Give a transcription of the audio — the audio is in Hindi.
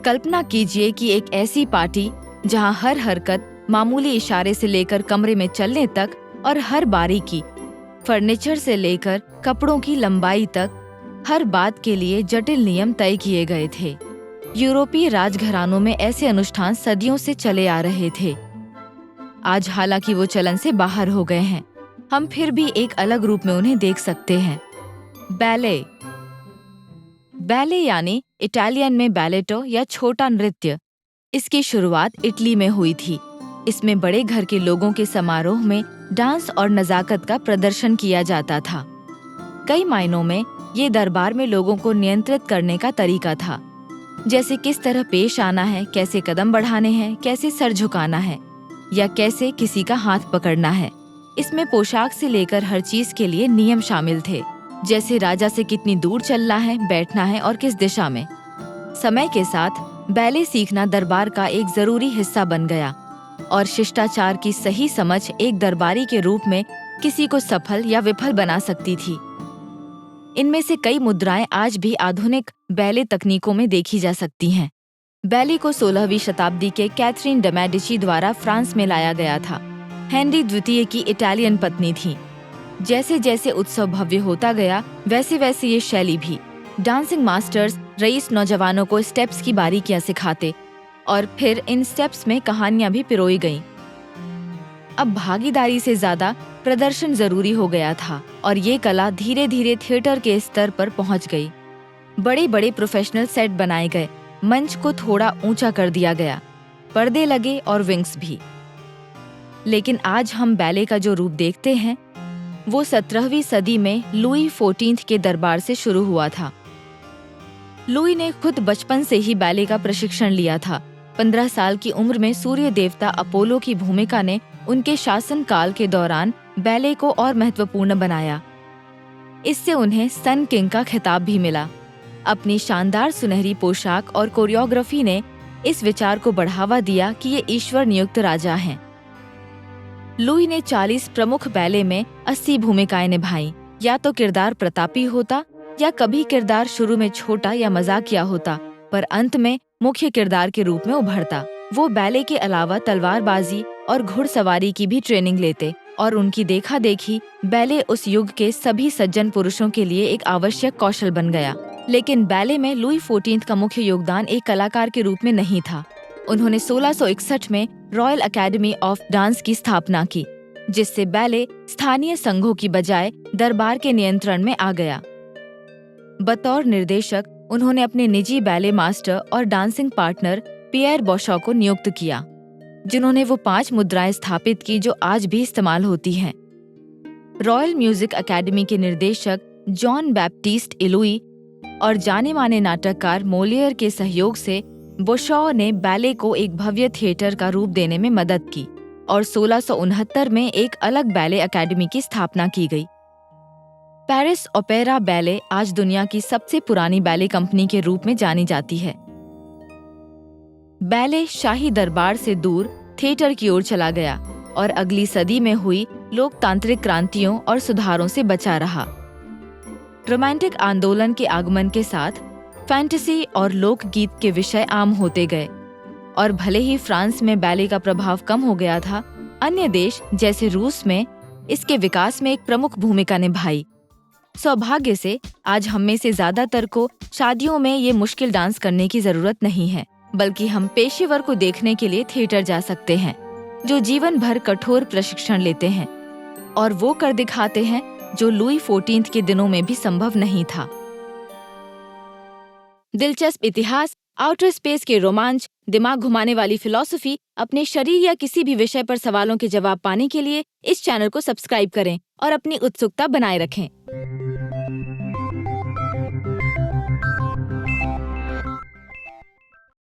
कल्पना कीजिए कि एक ऐसी पार्टी जहां हर हरकत मामूली इशारे से लेकर कमरे में चलने तक और हर बारीकी, फर्नीचर से लेकर कपड़ों की लंबाई तक, हर बात के लिए जटिल नियम तय किए गए थे। यूरोपीय राजघरानों में ऐसे अनुष्ठान सदियों से चले आ रहे थे। आज हालांकि वो चलन से बाहर हो गए हैं, हम फिर भी एक अलग रूप में उन्हें देख सकते हैं। बैले। बैले यानी इटालियन में बैलेटो या छोटा नृत्य। इसकी शुरुआत इटली में हुई थी। इसमें बड़े घर के लोगों के समारोह में डांस और नजाकत का प्रदर्शन किया जाता था। कई मायनों में ये दरबार में लोगों को नियंत्रित करने का तरीका था, जैसे किस तरह पेश आना है, कैसे कदम बढ़ाने हैं, कैसे सर झुकाना है या कैसे किसी का हाथ पकड़ना है। इसमें पोशाक से लेकर हर चीज के लिए नियम शामिल थे, जैसे राजा से कितनी दूर चलना है, बैठना है और किस दिशा में। समय के साथ बैले सीखना दरबार का एक जरूरी हिस्सा बन गया और शिष्टाचार की सही समझ एक दरबारी के रूप में किसी को सफल या विफल बना सकती थी। इनमें से कई मुद्राएं आज भी आधुनिक बैले तकनीकों में देखी जा सकती हैं। बैले को 16वीं शताब्दी के कैथरीन de मेडिची द्वारा फ्रांस में लाया गया था। हेनरी द्वितीय की इटालियन पत्नी थी। जैसे जैसे उत्सव भव्य होता गया, वैसे वैसे ये शैली भी। डांसिंग मास्टर्स रईस नौजवानों को स्टेप्स की बारीकियां सिखाते और फिर इन स्टेप्स में कहानियां भी पिरोई गईं। अब भागीदारी से ज्यादा प्रदर्शन जरूरी हो गया था और ये कला धीरे धीरे थिएटर के स्तर पर पहुंच गई। बड़े बड़े प्रोफेशनल सेट बनाए गए, मंच को थोड़ा ऊंचा कर दिया गया, पर्दे लगे और विंग्स भी। लेकिन आज हम बैले का जो रूप देखते हैं वो 17वीं सदी में लुई 14 के दरबार से शुरू हुआ था। लुई ने खुद बचपन से ही बैले का प्रशिक्षण लिया था। 15 साल की उम्र में सूर्य देवता अपोलो की भूमिका ने उनके शासन काल के दौरान बैले को और महत्वपूर्ण बनाया। इससे उन्हें सन किंग का खिताब भी मिला। अपनी शानदार सुनहरी पोशाक और कोरियोग्राफी ने इस विचार को बढ़ावा दिया कि ये ईश्वर नियुक्त राजा हैं। लुई ने 40 प्रमुख बैले में 80 भूमिकाएं निभाई। या तो किरदार प्रतापी होता या कभी किरदार शुरू में छोटा या मजाकिया होता, पर अंत में मुख्य किरदार के रूप में उभरता। वो बैले के अलावा तलवारबाजी और घुड़सवारी की भी ट्रेनिंग लेते और उनकी देखा देखी बैले उस युग के सभी सज्जन पुरुषों के लिए एक आवश्यक कौशल बन गया। लेकिन बैले में लुई 14 का मुख्य योगदान एक कलाकार के रूप में नहीं था। उन्होंने 1661 में रॉयल अकेडमी ऑफ डांस की स्थापना की, जिससे बैले स्थानीय संघों की बजाय दरबार के नियंत्रण में आ गया। बतौर निर्देशक उन्होंने अपने निजी बैले मास्टर और डांसिंग पार्टनर पियर बॉशॉ को नियुक्त किया, जिन्होंने वो 5 मुद्राएं स्थापित की जो आज भी इस्तेमाल होती हैं। रॉयल म्यूजिक अकेडमी के निर्देशक जॉन बैप्टिस्ट इलुई और जाने माने नाटककार मोलियर के सहयोग से बॉशॉ ने बैले को एक भव्य थिएटर का रूप देने में मदद की और 1669 में एक अलग बैले अकेडमी की स्थापना की गई। पेरिस ओपेरा बैले आज दुनिया की सबसे पुरानी बैले कंपनी के रूप में जानी जाती है। बैले शाही दरबार से दूर थिएटर की ओर चला गया और अगली सदी में हुई लोकतांत्रिक क्रांतियों और सुधारों से बचा रहा। रोमांटिक आंदोलन के आगमन के साथ फैंटेसी और लोकगीत के विषय आम होते गए और भले ही फ्रांस में बैले का प्रभाव कम हो गया था, अन्य देश जैसे रूस में इसके विकास में एक प्रमुख भूमिका निभाई। सौभाग्य से आज हम में से ज्यादातर को शादियों में ये मुश्किल डांस करने की जरूरत नहीं है, बल्कि हम पेशेवर को देखने के लिए थिएटर जा सकते हैं, जो जीवन भर कठोर प्रशिक्षण लेते हैं और वो कर दिखाते हैं जो लुई 14 के दिनों में भी संभव नहीं था। दिलचस्प इतिहास, आउटर स्पेस के रोमांच, दिमाग घुमाने वाली फिलॉसफी, अपने शरीर या किसी भी विषय पर सवालों के जवाब पाने के लिए इस चैनल को सब्सक्राइब करें और अपनी उत्सुकता बनाए रखें।